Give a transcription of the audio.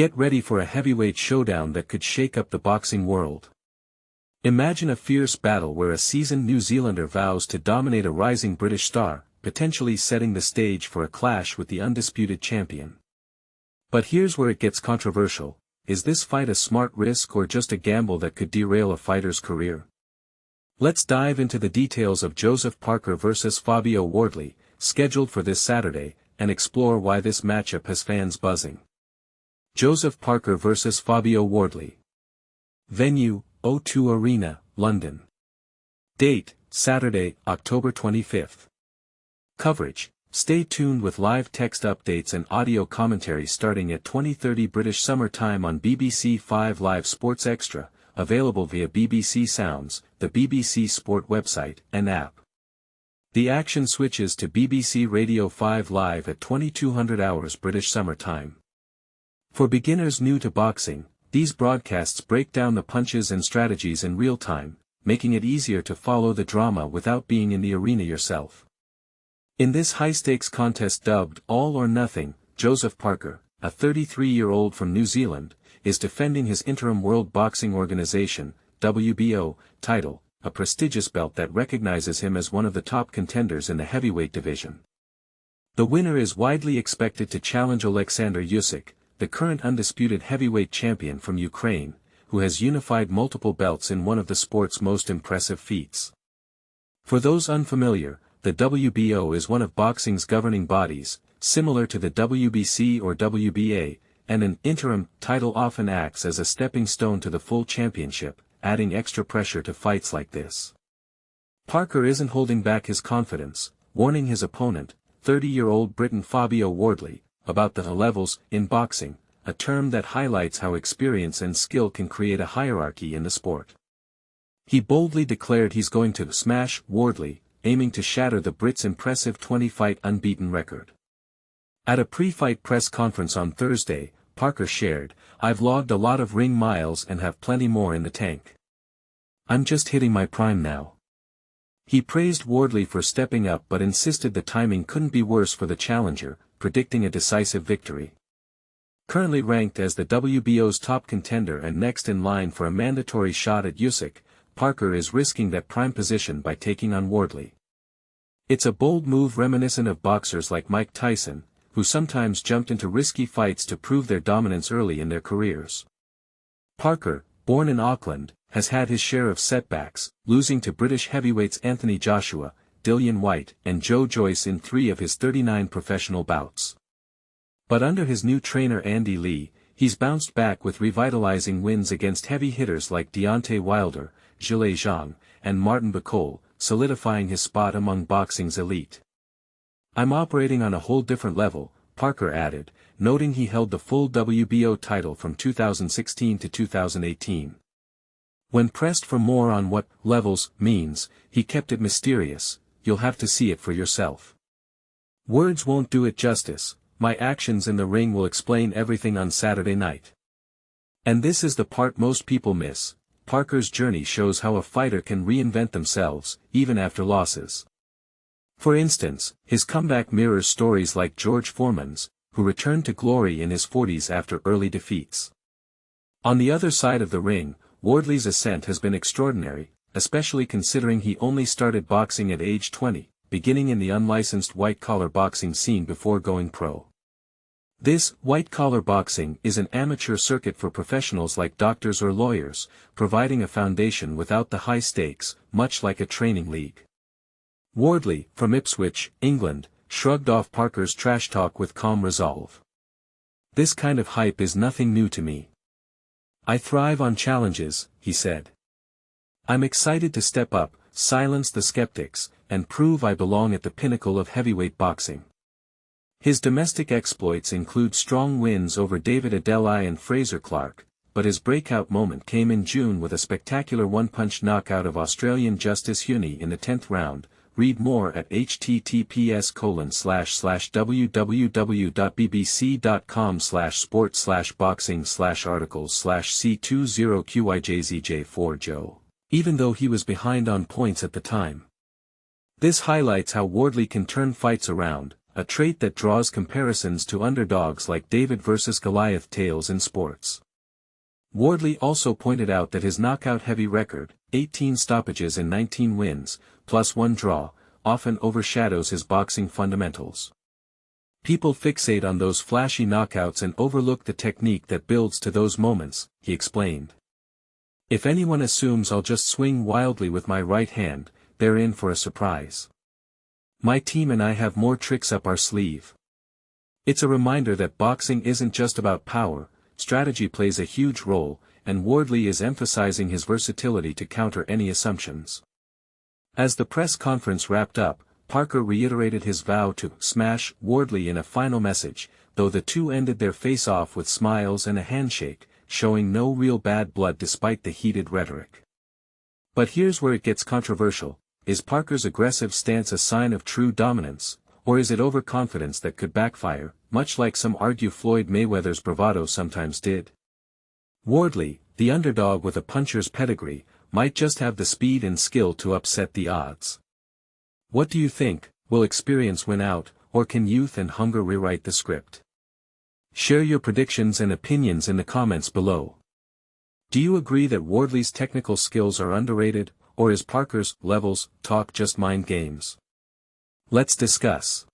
Get ready for a heavyweight showdown that could shake up the boxing world. Imagine a fierce battle where a seasoned New Zealander vows to dominate a rising British star, potentially setting the stage for a clash with the undisputed champion. But here's where it gets controversial. Is this fight a smart risk or just a gamble that could derail a fighter's career? Let's dive into the details of Joseph Parker vs Fabio Wardley, scheduled for this Saturday, and explore why this matchup has fans buzzing. Joseph Parker vs Fabio Wardley. Venue, O2 Arena, London. Date, Saturday, October 25th. Coverage. Stay tuned with live text updates and audio commentary starting at 20:30 British Summer Time on BBC 5 Live Sports Extra, available via BBC Sounds, the BBC Sport website, and app. The action switches to BBC Radio 5 Live at 2200 hours British Summer Time. For beginners new to boxing, these broadcasts break down the punches and strategies in real time, making it easier to follow the drama without being in the arena yourself. In this high-stakes contest dubbed All or Nothing, Joseph Parker, a 33-year-old from New Zealand, is defending his interim World Boxing Organization, WBO, title, a prestigious belt that recognizes him as one of the top contenders in the heavyweight division. The winner is widely expected to challenge Alexander Usyk, the current undisputed heavyweight champion from Ukraine, who has unified multiple belts in one of the sport's most impressive feats. For those unfamiliar, the WBO is one of boxing's governing bodies, similar to the WBC or WBA, and an interim title often acts as a stepping stone to the full championship, adding extra pressure to fights like this. Parker isn't holding back his confidence, warning his opponent, 30-year-old Briton Fabio Wardley, about the levels in boxing, a term that highlights how experience and skill can create a hierarchy in the sport. He boldly declared he's going to smash Wardley, aiming to shatter the Brit's impressive 20-fight unbeaten record. At a pre-fight press conference on Thursday, Parker shared, "I've logged a lot of ring miles and have plenty more in the tank. I'm just hitting my prime now." He praised Wardley for stepping up but insisted the timing couldn't be worse for the challenger, predicting a decisive victory. Currently ranked as the WBO's top contender and next in line for a mandatory shot at Usyk, Parker is risking that prime position by taking on Wardley. It's a bold move reminiscent of boxers like Mike Tyson, who sometimes jumped into risky fights to prove their dominance early in their careers. Parker, born in Auckland, has had his share of setbacks, losing to British heavyweights Anthony Joshua, Dillian Whyte, and Joe Joyce in 3 of his 39 professional bouts. But under his new trainer Andy Lee, he's bounced back with revitalizing wins against heavy hitters like Deontay Wilder, Zhilei Zhang, and Martin Bacol, solidifying his spot among boxing's elite. "I'm operating on a whole different level," Parker added, noting he held the full WBO title from 2016 to 2018. When pressed for more on what levels means, he kept it mysterious. "You'll have to see it for yourself. Words won't do it justice, my actions in the ring will explain everything on Saturday night." And this is the part most people miss. Parker's journey shows how a fighter can reinvent themselves, even after losses. For instance, his comeback mirrors stories like George Foreman's, who returned to glory in his 40s after early defeats. On the other side of the ring, Wardley's ascent has been extraordinary, especially considering he only started boxing at age 20, beginning in the unlicensed white-collar boxing scene before going pro. This white-collar boxing is an amateur circuit for professionals like doctors or lawyers, providing a foundation without the high stakes, much like a training league. Wardley, from Ipswich, England, shrugged off Parker's trash talk with calm resolve. "This kind of hype is nothing new to me. I thrive on challenges," he said. "I'm excited to step up, silence the skeptics, and prove I belong at the pinnacle of heavyweight boxing." His domestic exploits include strong wins over David Adeleye and Fraser Clark, but his breakout moment came in June with a spectacular one-punch knockout of Australian Justice Huni in the 10th round. Read more at https://www.bbc.com/sport/boxing/articles/C20QIJZJ4 Even though he was behind on points at the time. This highlights how Wardley can turn fights around, a trait that draws comparisons to underdogs like David versus Goliath tales in sports. Wardley also pointed out that his knockout-heavy record, 18 stoppages and 19 wins, plus 1 draw, often overshadows his boxing fundamentals. People fixate on those flashy knockouts and overlook the technique that builds to those moments, he explained. If anyone assumes I'll just swing wildly with my right hand, they're in for a surprise. My team and I have more tricks up our sleeve. It's a reminder that boxing isn't just about power, strategy plays a huge role, and Wardley is emphasizing his versatility to counter any assumptions. As the press conference wrapped up, Parker reiterated his vow to smash Wardley in a final message, though the two ended their face-off with smiles and a handshake, showing no real bad blood despite the heated rhetoric. But here's where it gets controversial: is Parker's aggressive stance a sign of true dominance, or is it overconfidence that could backfire, much like some argue Floyd Mayweather's bravado sometimes did? Wardley, the underdog with a puncher's pedigree, might just have the speed and skill to upset the odds. What do you think? Will experience win out, or can youth and hunger rewrite the script? Share your predictions and opinions in the comments below. Do you agree that Wardley's technical skills are underrated, or is Parker's levels talk just mind games? Let's discuss.